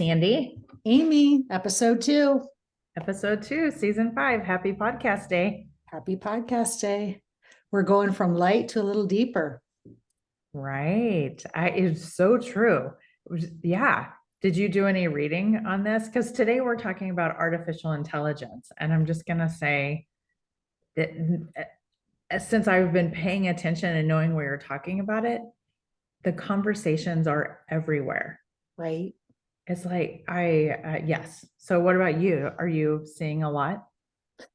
Sandy. Amy, episode 2. Episode 2, season 5. Happy podcast day. Happy podcast day. We're going from light to a little deeper. Right. It's so true. Yeah. Did you do any reading on this? Because today we're talking about artificial intelligence. And I'm just going to say that since I've been paying attention and knowing we were talking about it, the conversations are everywhere. Right. It's like, yes. So what about you? Are you seeing a lot?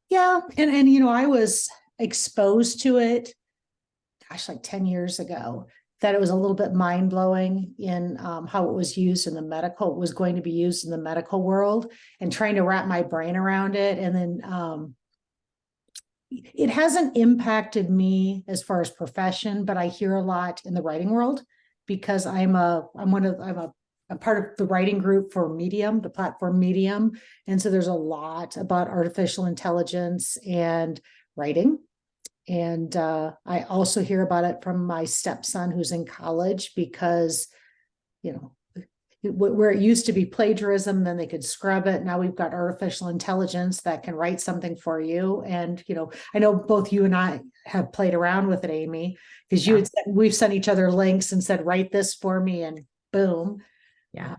Yeah. And I was exposed to it, gosh, like 10 years ago, that it was a little bit mind blowing in how it was used in the medical, was going to be used in the medical world, and trying to wrap my brain around it. And then it hasn't impacted me as far as profession, but I hear a lot in the writing world because I'm a part of the writing group for Medium, the platform Medium. And so there's a lot about artificial intelligence and writing. And I also hear about it from my stepson who's in college because, where it used to be plagiarism, then they could scrub it. Now we've got artificial intelligence that can write something for you. And, I know both you and I have played around with it, Amy, because we've sent each other links and said, write this for me, and boom. Yeah.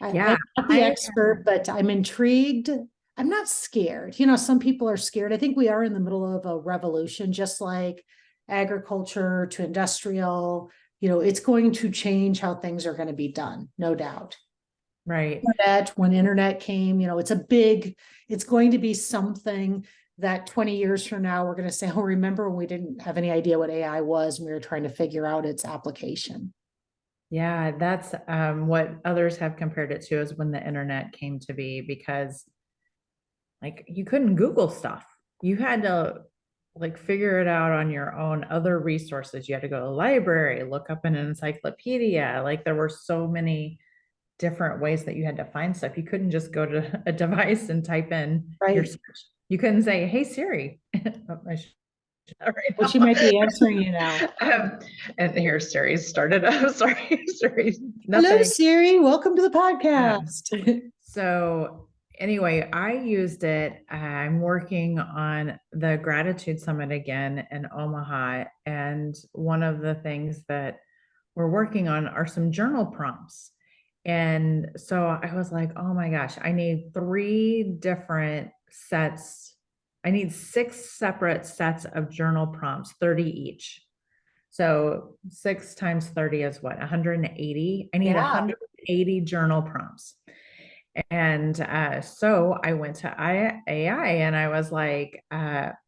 I'm not the expert, but I'm intrigued. I'm not scared. Some people are scared. I think we are in the middle of a revolution, just like agriculture to industrial. It's going to change how things are going to be done, no doubt. Right. When internet came, it's going to be something that 20 years from now, we're going to say, oh, remember when we didn't have any idea what AI was and we were trying to figure out its application. Yeah, that's what others have compared it to, is when the internet came to be, because like you couldn't Google stuff. You had to like figure it out on your own, other resources. You had to go to the library, look up an encyclopedia. Like there were so many different ways that you had to find stuff. You couldn't just go to a device and type in your search. You couldn't say, hey Siri. Well, she might be answering you now. And here Siri started up. Sorry, Siri. Hello, Siri. Welcome to the podcast. So anyway, I used it. I'm working on the Gratitude Summit again in Omaha. And one of the things that we're working on are some journal prompts. And so I was like, oh my gosh, I need 3 different sets. I need 6 separate sets of journal prompts, 30 each. So 6 times 30 is what, 180? I need 180 journal prompts. And so I went to AI and I was like,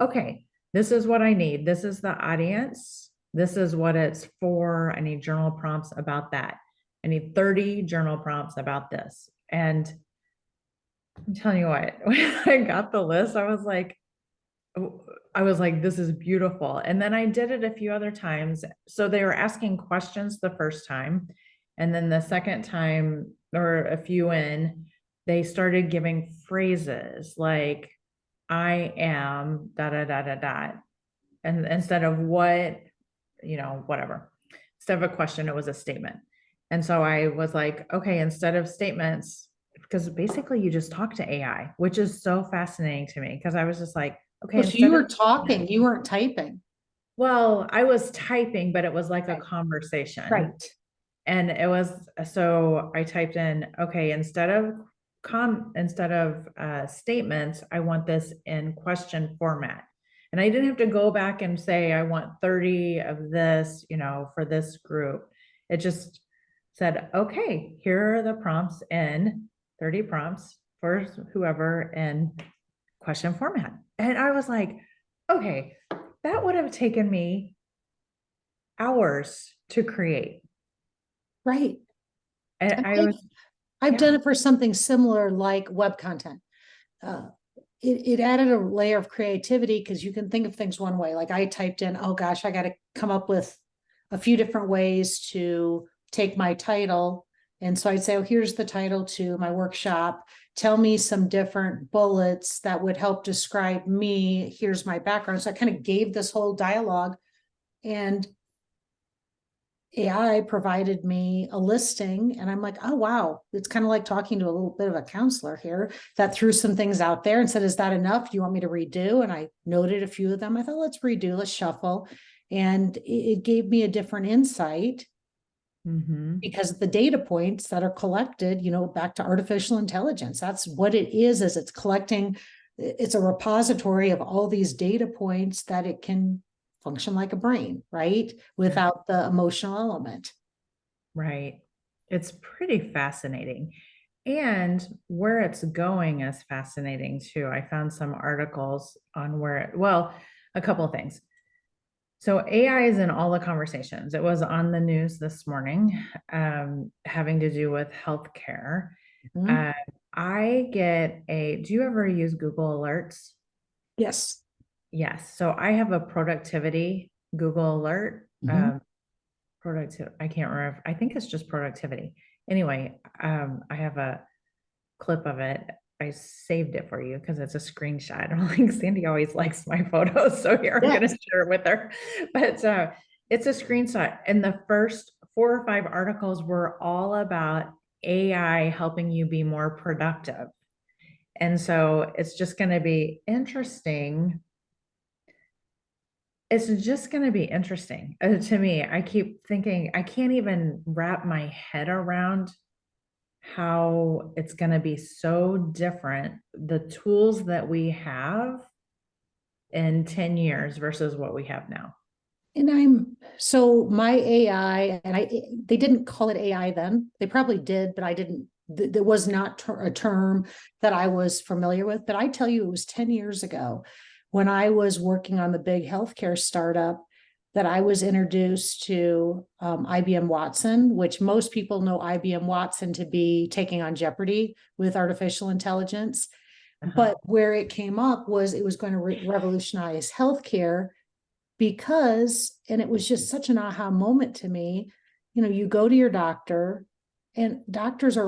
okay, this is what I need. This is the audience. This is what it's for. I need journal prompts about that. I need 30 journal prompts about this. And I'm telling you what, when I got the list, I was like, this is beautiful. And then I did it a few other times. So they were asking questions the first time. And then the second time, or a few in, they started giving phrases like, I am da da da da da. And instead of what, whatever. Instead of a question, it was a statement. And so I was like, okay, instead of statements, because basically you just talk to AI, which is so fascinating to me, because I was just like, okay. So you were talking, you weren't typing. Well, I was typing, but it was like a conversation. Right. And it was, so I typed in, okay, instead of statements, I want this in question format. And I didn't have to go back and say, I want 30 of this, for this group. It just said, okay, here are the prompts in 30 prompts for whoever in question format. And I was like, okay, that would have taken me hours to create. Right. And I've done it for something similar, like web content. It added a layer of creativity because you can think of things one way. Like I typed in, oh gosh, I got to come up with a few different ways to take my title. And so I'd say, oh, here's the title to my workshop. Tell me some different bullets that would help describe me. Here's my background. So I kind of gave this whole dialogue, and AI provided me a listing, and I'm like, oh, wow, it's kind of like talking to a little bit of a counselor here that threw some things out there and said, is that enough? Do you want me to redo? And I noted a few of them. I thought, let's redo, let's shuffle. And it gave me a different insight Mm-hmm. because of the data points that are collected, back to artificial intelligence. That's what it is it's collecting, it's a repository of all these data points that it can function like a brain, right? Without the emotional element. Right. It's pretty fascinating. And where it's going is fascinating too. I found some articles on well, a couple of things. So AI is in all the conversations. It was on the news this morning, having to do with healthcare. Mhm. Uh, do you ever use Google Alerts? Yes. Yes. So I have a productivity Google alert. Mhm. I can't remember. I think it's just productivity. Anyway, I have a clip of it. I saved it for you because it's a screenshot. I'm like, Sandy always likes my photos. So here I'm going to Yes. share it with her. But it's a screenshot. And the first 4 or 5 articles were all about AI helping you be more productive. And so it's just going to be interesting. It's just going to be interesting to me. I keep thinking, I can't even wrap my head around how it's going to be so different, the tools that we have in 10 years versus what we have now. And my AI, and they didn't call it AI then. They probably did, but I didn't, there was not a term that I was familiar with. But I tell you, it was 10 years ago when I was working on the big healthcare startup that I was introduced to IBM Watson, which most people know IBM Watson to be taking on Jeopardy with artificial intelligence. Uh-huh. But where it came up was it was going to revolutionize healthcare because, and it was just such an aha moment to me, you go to your doctor and doctors are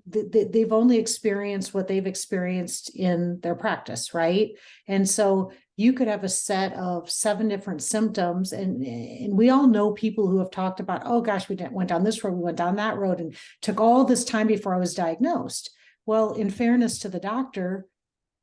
they've only experienced what they've experienced in their practice, right? And so you could have a set of 7 different symptoms, and we all know people who have talked about, oh gosh, went down this road, we went down that road, and took all this time before I was diagnosed. Well, in fairness to the doctor,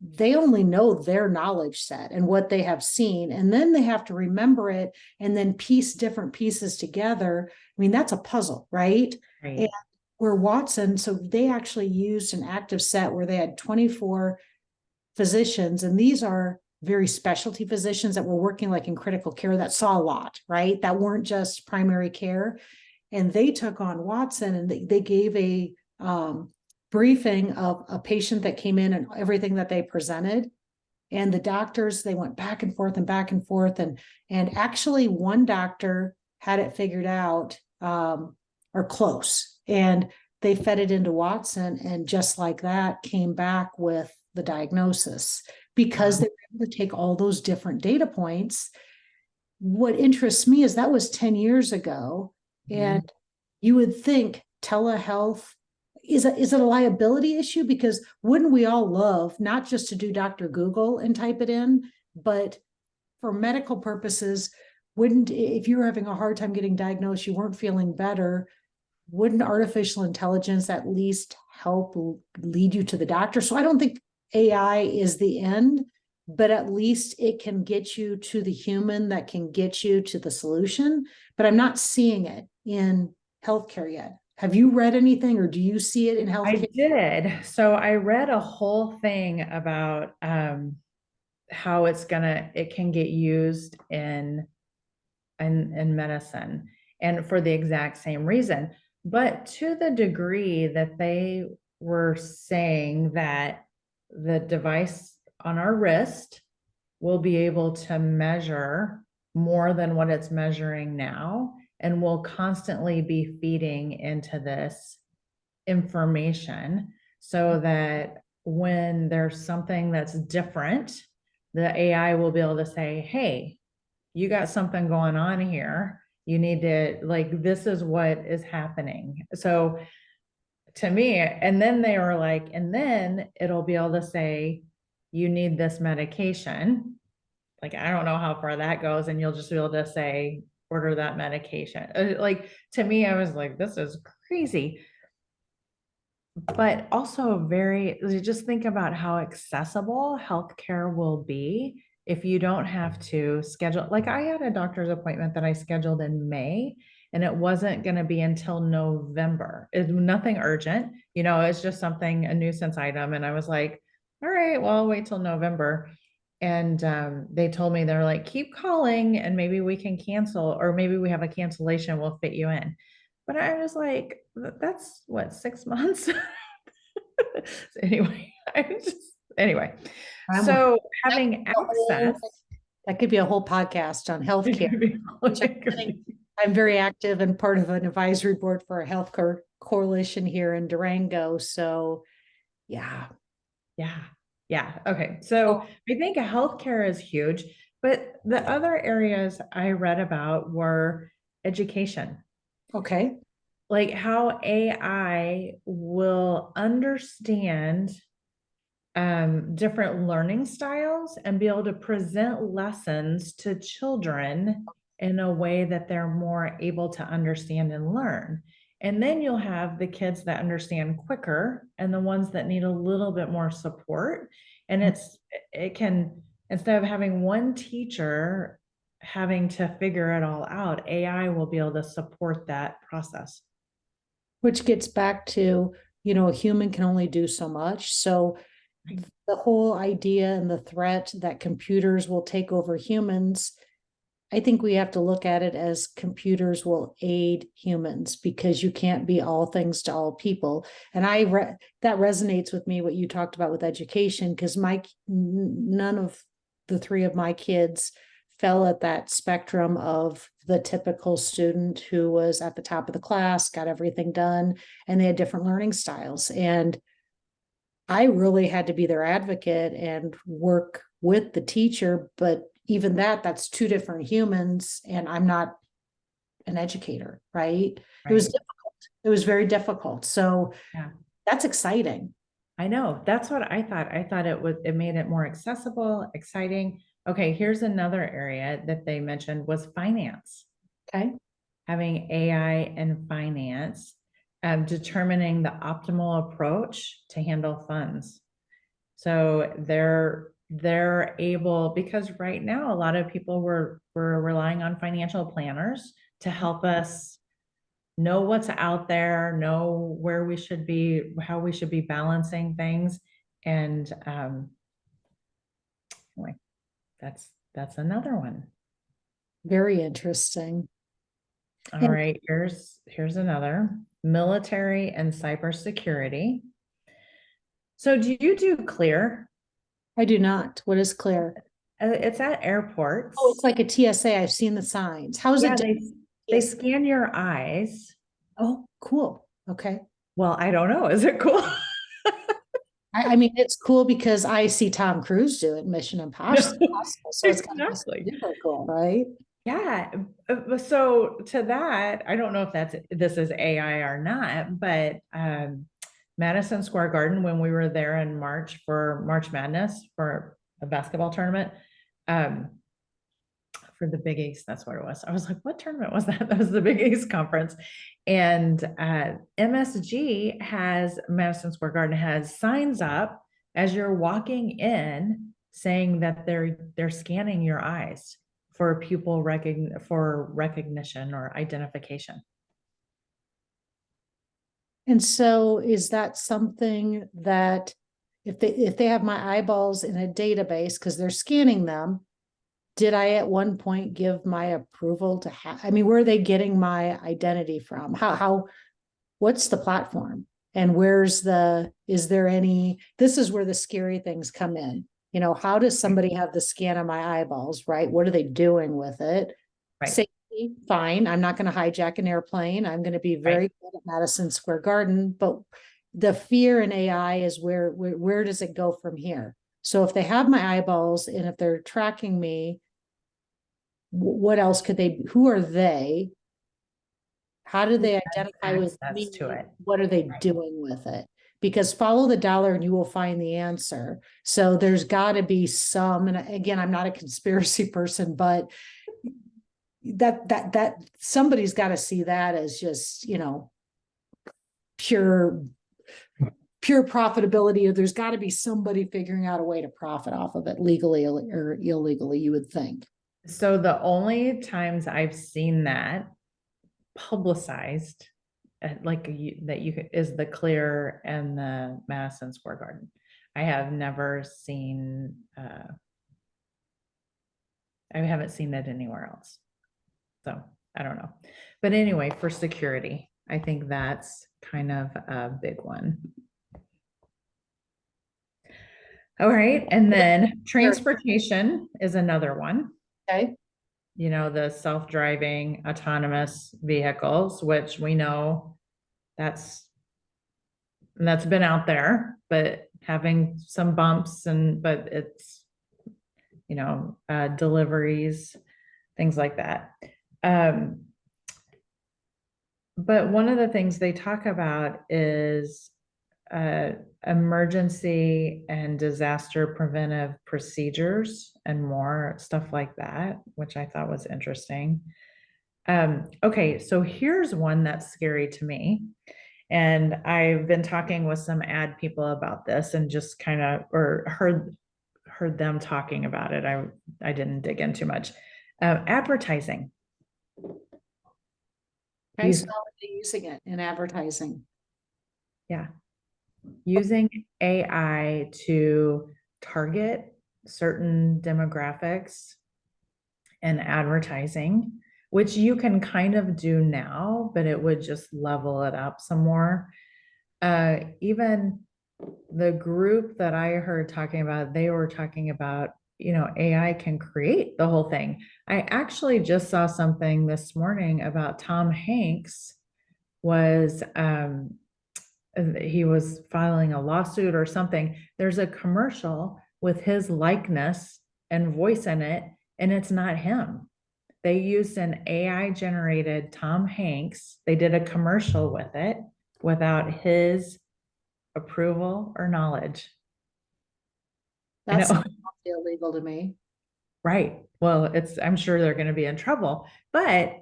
they only know their knowledge set and what they have seen, and then they have to remember it and then piece different pieces together. I mean, that's a puzzle, right? And Right. where Watson, so they actually used an active set where they had 24 physicians, and these are very specialty physicians that were working like in critical care that saw a lot, right? That weren't just primary care. And they took on Watson, and they gave a briefing of a patient that came in and everything that they presented. And the doctors, they went back and forth and back and forth. And actually one doctor had it figured out, or close. And they fed it into Watson, and just like that came back with the diagnosis because Wow. they were able to take all those different data points. What interests me is that was 10 years ago. Mhm. And you would think telehealth is it a liability issue? Because wouldn't we all love not just to do Dr. Google and type it in, but for medical purposes, wouldn't, if you were having a hard time getting diagnosed, you weren't feeling better, wouldn't artificial intelligence at least help lead you to the doctor? So I don't think AI is the end, but at least it can get you to the human that can get you to the solution. But I'm not seeing it in healthcare yet. Have you read anything, or do you see it in I healthcare? did. So I read a whole thing about how it can get used in medicine, and for the exact same reason. But to the degree that they were saying that the device on our wrist will be able to measure more than what it's measuring now, and will constantly be feeding into this information so that when there's something that's different, the AI will be able to say, hey, you got something going on here. You need to, like, this is what is happening. So to me, and then they were like, and then it'll be able to say, you need this medication. Like, I don't know how far that goes. And you'll just be able to say, order that medication. Like, to me, I was like, this is crazy. But also just think about how accessible healthcare will be if you don't have to schedule. Like, I had a doctor's appointment that I scheduled in May, and it wasn't going to be until November. It's nothing urgent, it's just something, a nuisance item. And I was like, all right, well, I'll wait till November. And they told me, they're like, keep calling and maybe we can cancel, or maybe we have a cancellation, we'll fit you in. But I was like, that's what, 6 months? Anyway, anyway. So having access. That could be a whole podcast on healthcare. I'm very active and part of an advisory board for a healthcare coalition here in Durango. So yeah. Okay. So I think healthcare is huge, but the other areas I read about were education. Okay. Like how AI will understand different learning styles and be able to present lessons to children in a way that they're more able to understand and learn. And then you'll have the kids that understand quicker and the ones that need a little bit more support. And it can, instead of having one teacher having to figure it all out, AI will be able to support that process. Which gets back to, a human can only do so much. So the whole idea and the threat that computers will take over humans, I think we have to look at it as computers will aid humans, because you can't be all things to all people. And that resonates with me, what you talked about with education, because none of the three of my kids fell at that spectrum of the typical student who was at the top of the class, got everything done, and they had different learning styles. And I really had to be their advocate and work with the teacher, but even that's two different humans, and I'm not an educator, right? It was difficult. It was very difficult. So that's exciting. I know. That's what I thought. I thought it made it more accessible, exciting. Okay, here's another area that they mentioned was finance. Okay. Having AI in finance, determining the optimal approach to handle funds. So they're able, because right now a lot of people were relying on financial planners to help us know what's out there, know where we should be, how we should be balancing things. And anyway, that's another one. Very interesting. All right, here's another: military and cybersecurity. So do you do CLEAR? I do not. What is CLEAR? It's at airports. Oh, it's like a TSA. I've seen the signs. How is it? They scan your eyes. Oh, cool. Okay. Well, I don't know. Is it cool? I mean, it's cool because I see Tom Cruise do it, Mission Impossible. So it's kind of super cool, right? Yeah. So to that, I don't know if this is AI or not, but Madison Square Garden, when we were there in March for March Madness for a basketball tournament, for the Big East, that's what it was. I was like, what tournament was that? That was the Big East conference. And MSG Madison Square Garden has signs up as you're walking in saying that they're scanning your eyes for pupil recognition or identification. And so is that something that if they have my eyeballs in a database because they're scanning them, did I at one point give my approval to where are they getting my identity from? What's the platform? And is there any, this is where the scary things come in. How does somebody have the scan of my eyeballs, right? What are they doing with it? Right. Safety, fine. I'm not going to hijack an airplane. I'm going to be very good at Madison Square Garden, but the fear in AI is where does it go from here? So if they have my eyeballs and if they're tracking me, what else who are they? How do they identify with me? What are they doing with it? Because follow the dollar and you will find the answer. So there's got to be some, and again, I'm not a conspiracy person, but that somebody's got to see that as just, pure profitability, or there's got to be somebody figuring out a way to profit off of it legally or illegally, you would think. So the only times I've seen that publicized, that you could, is the Clear and the Madison Square Garden. I have never seen, I haven't seen that anywhere else. So I don't know. But anyway, for security, I think that's kind of a big one. All right. And then transportation is another one. Okay. The self-driving autonomous vehicles, which we know that's been out there, but having some bumps but it's, deliveries, things like that. But one of the things they talk about is emergency and disaster preventive procedures and more stuff like that, which I thought was interesting. Okay, so here's one that's scary to me. And I've been talking with some ad people about this and just kind of, or heard them talking about it. I didn't dig in too much. Advertising. Okay, so how are they using it in advertising? Yeah. Using AI to target certain demographics and advertising, which you can kind of do now, but it would just level it up some more. Even the group that I heard talking about, they were talking about, AI can create the whole thing. I actually just saw something this morning about Tom Hanks he was filing a lawsuit or something. There's a commercial with his likeness and voice in it, and it's not him. They used an AI generated Tom Hanks. They did a commercial with it without his approval or knowledge. That's illegal to me. Right. Well, I'm sure they're going to be in trouble, but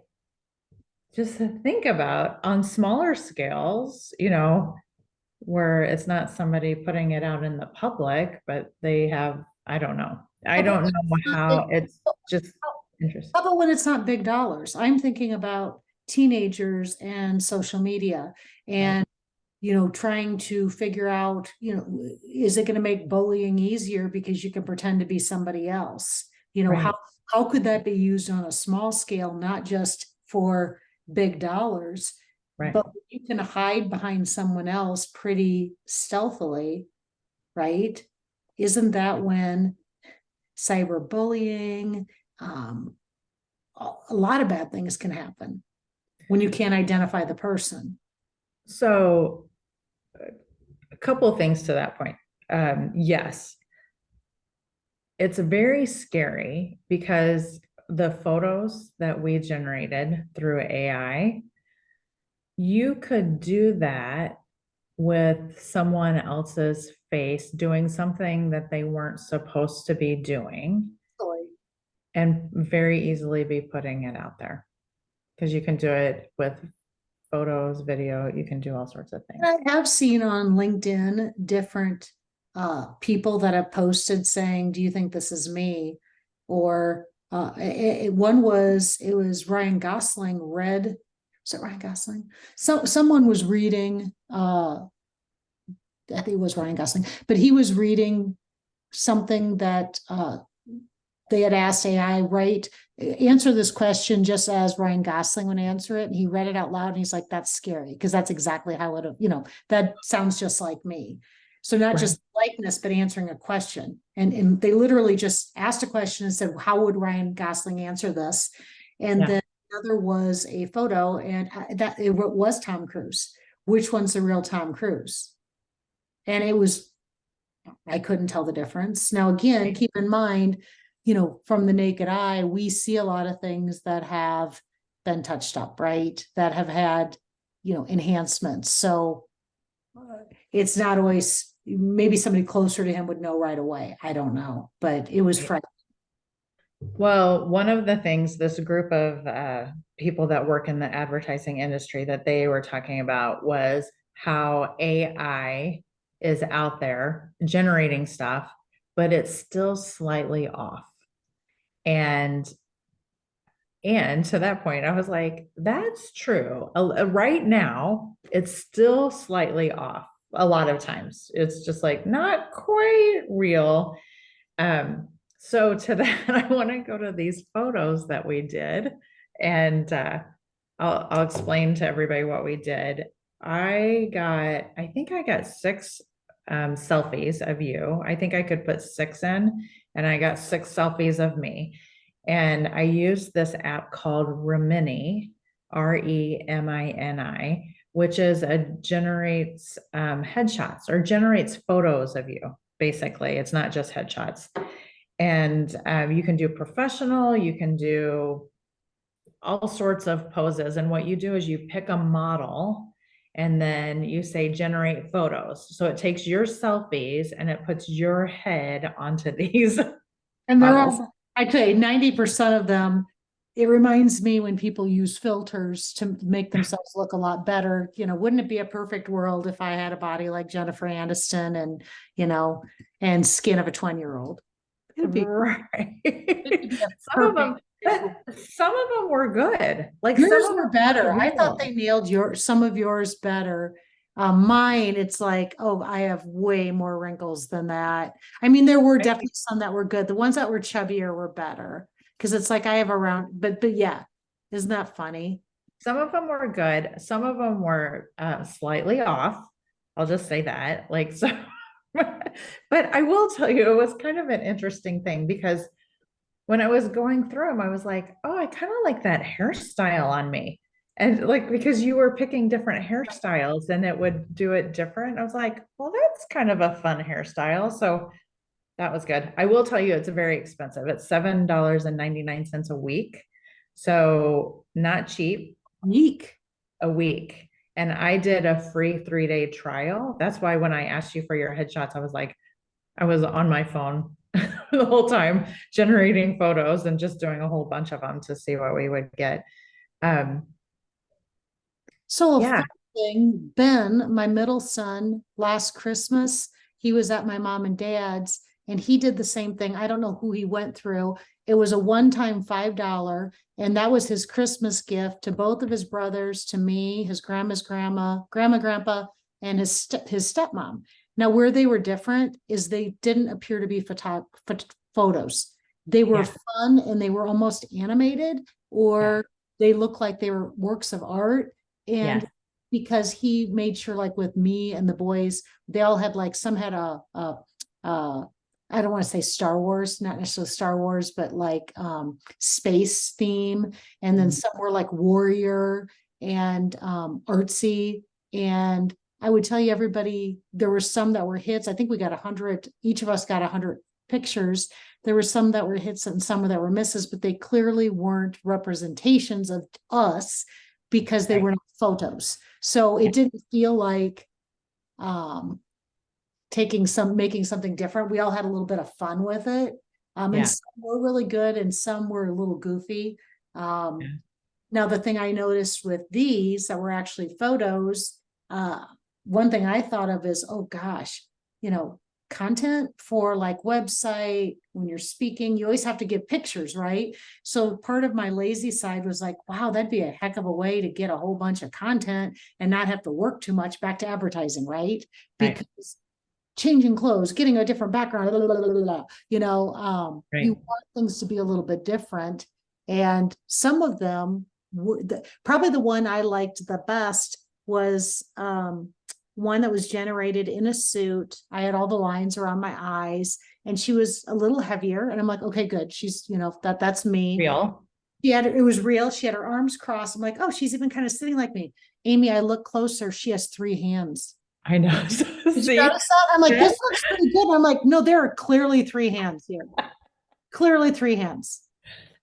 just to think about on smaller scales, where it's not somebody putting it out in the public, but they have, I don't know. I don't know how it's just interesting. How about when it's not big dollars? I'm thinking about teenagers and social media and, trying to figure out, is it going to make bullying easier because you can pretend to be somebody else? Right. How could that be used on a small scale, not just for big dollars, Right. but you can hide behind someone else pretty stealthily, right? Isn't that when cyberbullying, a lot of bad things can happen when you can't identify the person? So a couple of things to that point. Yes, it's very scary because the photos that we generated through AI, you could do that with someone else's face doing something that they weren't supposed to be doing and very easily be putting it out there, because you can do it with photos, video, you can do all sorts of things. I have seen on LinkedIn different people that have posted saying, do you think this is me? Or it was Ryan Gosling read. Was it Ryan Gosling? Someone was reading, I think it was Ryan Gosling, but he was reading something that they had asked AI, answer this question just as Ryan Gosling would answer it. And he read it out loud and he's like, that's scary, because that's exactly how it, that sounds just like me. So not just likeness, but answering a question. And they literally just asked a question and said, how would Ryan Gosling answer this? And then the other was a photo, and that it was Tom Cruise. Which one's the real Tom Cruise? And I couldn't tell the difference. Now, again, keep in mind, from the naked eye, we see a lot of things that have been touched up, right? That have had, enhancements. So it's not always, maybe somebody closer to him would know right away. I don't know, but it was frightening. Well, one of the things, this group of people that work in the advertising industry that they were talking about was how AI is out there generating stuff, but it's still slightly off. And and to that point, I was like, that's true. Right now, it's still slightly off a lot of times. It's just like not quite real. So to that, I want to go to these photos that we did, and I'll explain to everybody what we did. I think I got six selfies of you. I think I could put six in, and I got six selfies of me. And I used this app called Remini, Remini, which is a generates headshots or generates photos of you. Basically, it's not just headshots. And you can do professional, you can do all sorts of poses. And what you do is you pick a model and then you say generate photos. So it takes your selfies and it puts your head onto these And they're models. all, I'd say 90% of them, it reminds me when people use filters to make themselves look a lot better. Wouldn't it be a perfect world if I had a body like Jennifer Aniston and, and skin of a 20-year-old? It'd be, Right. it'd be a Some of them, perfect. some of them were good. Like some Yours of were them better. were I thought real. they nailed some of yours better. Mine, it's like, oh, I have way more wrinkles than that. I mean, there were definitely some that were good. The ones that were chubbier were better because it's like I have around, but yeah, isn't that funny? Some of them were good. Some of them were slightly off. I'll just say that. Like so, but I will tell you, it was kind of an interesting thing because when I was going through them, I was like, oh, I kind of like that hairstyle on me. And like, because you were picking different hairstyles and it would do it different. I was like, well, that's kind of a fun hairstyle. So that was good. I will tell you, it's very expensive. It's $7.99 a week. So not cheap, Yeek. a week. And I did a free 3-day trial. That's why when I asked you for your headshots, I was like, I was on my phone the whole time generating photos and just doing a whole bunch of them to see what we would get. Um, So a yeah, fun thing, Ben, my middle son, last Christmas, he was at my mom and dad's and he did the same thing. I don't know who he went through. It was a one-time $5, and that was his Christmas gift to both of his brothers, to me, his grandma's grandpa, and his stepmom. Now, where they were different is they didn't appear to be photos. They were yeah, fun and they were almost animated, yeah, or they looked like they were works of art. And yes, because he made sure, like with me and the boys, they all had like some had a I don't want to say Star Wars, not necessarily Star Wars, but like space theme. And then mm, some were like warrior and artsy. And I would tell you, everybody, there were some that were hits. I think we got 100, each of us got 100 pictures. There were some that were hits and some that were misses, but they clearly weren't representations of us because they right, were not photos. So yeah, it didn't feel like um making something different. We all had a little bit of fun with it. And yeah, some were really good and some were a little goofy. yeah, Now the thing I noticed with these that were actually photos, uh, one thing I thought of is, oh gosh, you know, content for like website, when you're speaking, you always have to give pictures, right? So part of my lazy side was like, wow, that'd be a heck of a way to get a whole bunch of content and not have to work too much, back to advertising, right? right, Because changing clothes, getting a different background, blah, blah, blah, you right. want things to be a little bit different. And some of them were probably the one I liked the best was one that was generated in a suit. I had all the lines around my eyes and she was a little heavier. And I'm like, okay, good. She's, that's me. Real. It was real. She had her arms crossed. I'm like, oh, she's even kind of sitting like me. Amy, I look closer. She has 3 hands. I know. Did you See, notice that? I'm like, yeah. this looks pretty good. I'm like, no, there are clearly 3 hands here. Clearly 3 hands.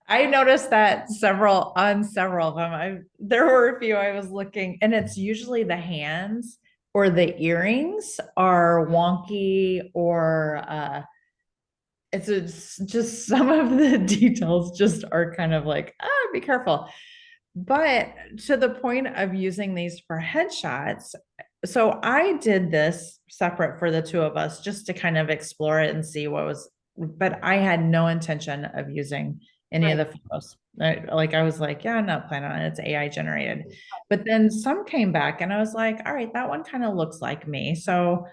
I noticed that several of them. There were a few I was looking, and it's usually the hands or the earrings are wonky or it's just some of the details just are kind of like, be careful. But to the point of using these for headshots, so I did this separate for the two of us just to kind of explore it and see what was, but I had no intention of using any of Right. the photos. Like I was like, yeah, I'm not planning on it. It's AI generated. But then some came back and I was like, all right, that one kind of looks like me. So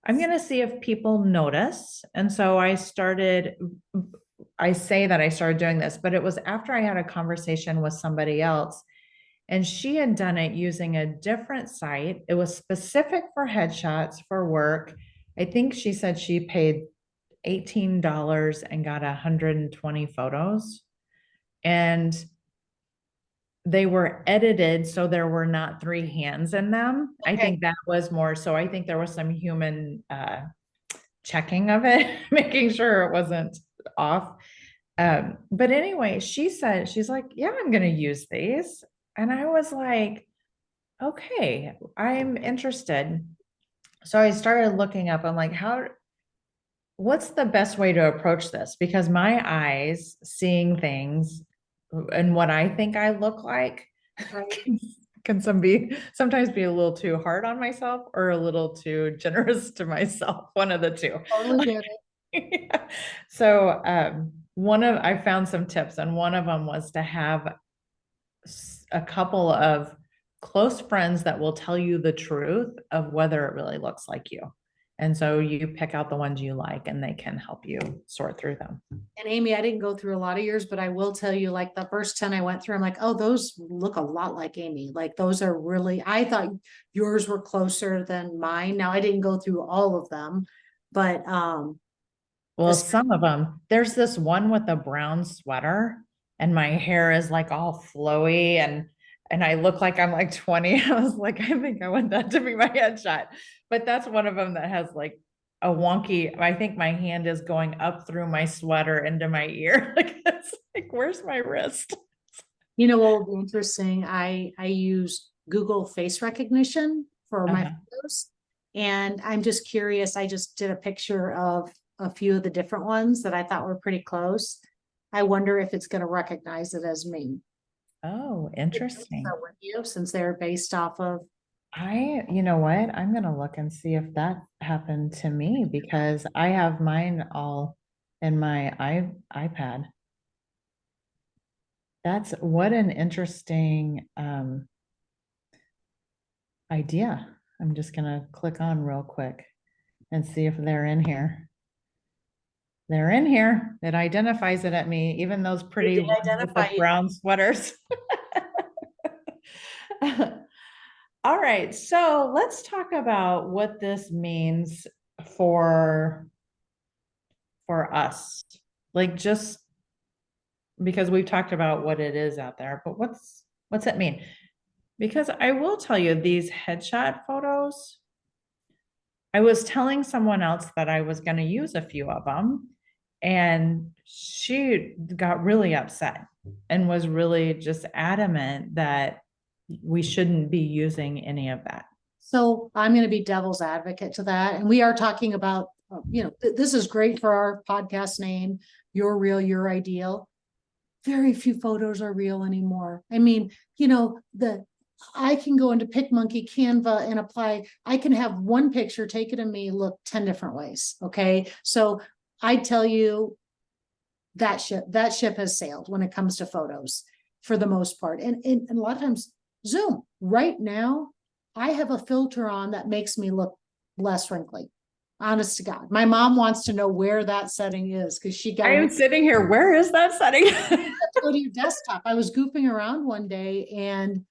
I'm going to see if people notice. And so I say that I started doing this, but it was after I had a conversation with somebody else and she had done it using a different site. It was specific for headshots for work. I think she said she paid $18 and got 120 photos. And they were edited so there were not three hands in them. I Okay. think that was more so. I think there was some human checking of it, making sure it wasn't off. But anyway, she said, she's like, yeah, I'm going to use these. And I was like, okay, I'm interested. So I started looking up, I'm like, what's the best way to approach this? Because my eyes seeing things and what I think I look like Right. can sometimes be a little too hard on myself or a little too generous to myself, one of the two. Totally get it. Yeah. So I found some tips, and one of them was to have a couple of close friends that will tell you the truth of whether it really looks like you. And so you pick out the ones you like and they can help you sort through them. And Amy, I didn't go through a lot of yours, but I will tell you, like the first 10 I went through, I'm like, oh, those look a lot like Amy. Like those are really, I thought yours were closer than mine. Now I didn't go through all of them, but Well, this, some of them, there's this one with a brown sweater and my hair is like all flowy and I look like I'm like 20. I was like, I think I want that to be my headshot. But that's one of them that has like a wonky, I think my hand is going up through my sweater into my ear. Like it's like, where's my wrist? you know, what will be interesting. I use Google face recognition for my Uh-huh. photos. And I'm just curious. I just did a picture of a few of the different ones that I thought were pretty close. I wonder if it's going to recognize it as me. Oh, It does interesting. so with you, since they're based off of. You know what? I'm gonna look and see if that happened to me because I have mine all in my iPad. That's what an interesting idea. I'm just gonna click on real quick and see if they're in here. They're in here. It identifies it at me, even those It pretty did ones with identify the you. brown sweaters. All right, so let's talk about what this means for for us. Like just because we've talked about what it is out there, but what's it mean? Because I will tell you these headshot photos, I was telling someone else that I was going to use a few of them and she got really upset and was really just adamant that we shouldn't be using any of that. So I'm going to be devil's advocate to that. And we are talking about, this is great for our podcast name. You're real, you're ideal. Very few photos are real anymore. I mean, I can go into PicMonkey, Canva, and apply. I can have one picture taken of me look 10 different ways. Okay. So I tell you that ship has sailed when it comes to photos for the most part. And a lot of times Zoom right now, I have a filter on that makes me look less wrinkly. Honest to God. My mom wants to know where that setting is because she got I am sitting here. Where is that setting? to go to your desktop. I was goofing around one day and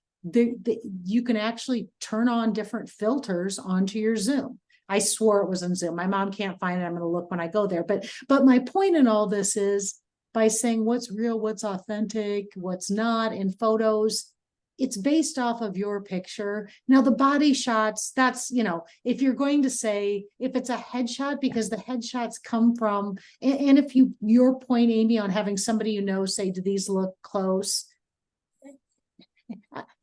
you can actually turn on different filters onto your Zoom. I swore it was in Zoom. My mom can't find it. I'm going to look when I go there. But my point in all this is by saying what's real, what's authentic, what's not in photos, it's based off of your picture. Now the body shots, that's, if you're going to say, if it's a headshot, because the headshots come from, and if your point, Amy, on having somebody, say, do these look close?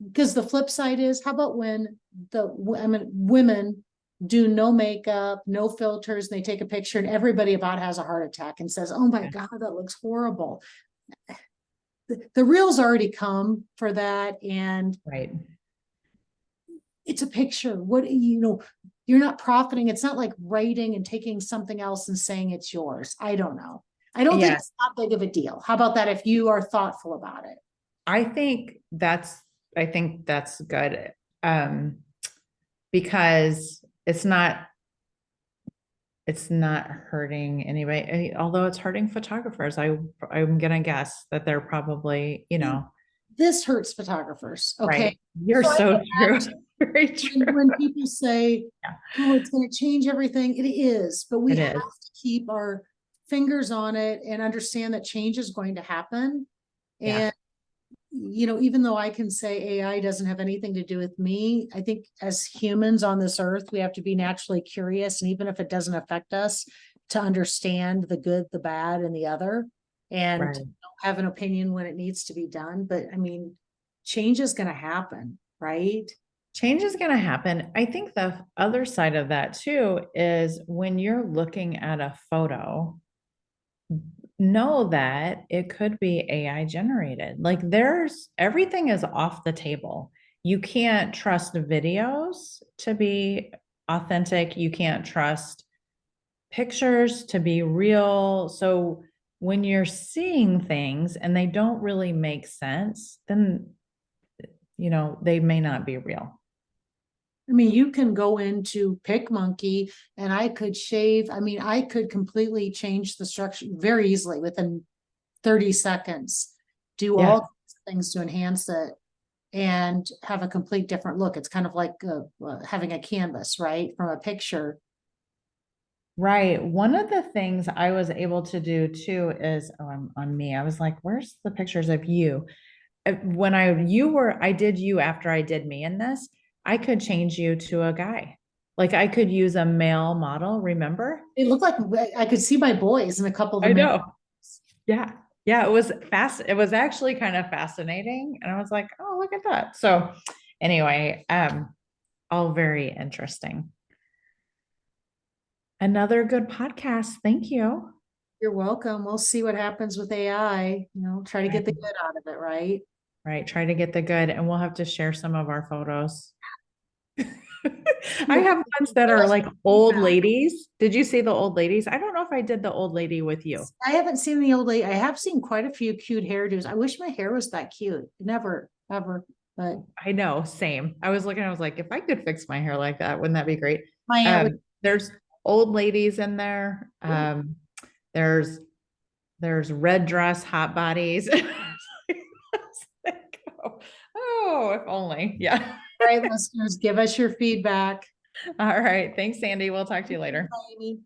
Because the flip side is, how about when women do no makeup, no filters, and they take a picture and everybody about has a heart attack and says, oh my Yeah. God, that looks horrible. The reels already come for that. And Right. it's a picture. What, you're not profiting. It's not like writing and taking something else and saying it's yours. I don't know. I don't think Yeah. it's that big of a deal. How about that if you are thoughtful about it? I think that's, I think that's good. Because it's not hurting anybody, although it's hurting photographers. I'm gonna guess that they're probably, This hurts photographers. Okay. right. You're So I so get true. that. Very true. When people say, Yeah, oh, it's going to change everything, it is, but we it have is. to keep our fingers on it and understand that change is going to happen. Yeah. And, even though I can say AI doesn't have anything to do with me, I think as humans on this earth, we have to be naturally curious. And even if it doesn't affect us, to understand the good, the bad, and the other, and Right. have an opinion when it needs to be done. But I mean, change is going to happen, right? Change is going to happen. I think the other side of that too is when you're looking at a photo, know that it could be AI generated. Like everything is off the table. You can't trust videos to be authentic. You can't trust pictures to be real. So when you're seeing things and they don't really make sense, then, they may not be real. I mean, you can go into PicMonkey and I could shave. I mean, I could completely change the structure very easily within 30 seconds, do Yeah. all things to enhance it and have a complete different look. It's kind of like having a canvas, right? From a picture. Right. One of the things I was able to do too is on me. I was like, where's the pictures of you? When I did you after I did me in this, I could change you to a guy. Like I could use a male model, remember? It looked like I could see my boys in a couple of I them. know. Yeah. Yeah, it was fast. It was actually kind of fascinating. And I was like, oh, look at that. So anyway, all very interesting. Another good podcast. Thank you. You're welcome. We'll see what happens with AI. Try to get the Right. good out of it, right? Right. Try to get the good, and we'll have to share some of our photos. I Yeah. have ones that are like old ladies. Did you see the old ladies? I don't know if I did the old lady with you. I haven't seen the old lady. I have seen quite a few cute hairdos. I wish my hair was that cute. Never, ever. But I know, same. I was looking, I was like, if I could fix my hair like that, wouldn't that be great? my aunt would. There's old ladies in there. There's red dress hot bodies. Oh, if only. Yeah. All right, listeners, give us your feedback. All right. Thanks, Sandy. We'll talk to you later. Bye, Amy.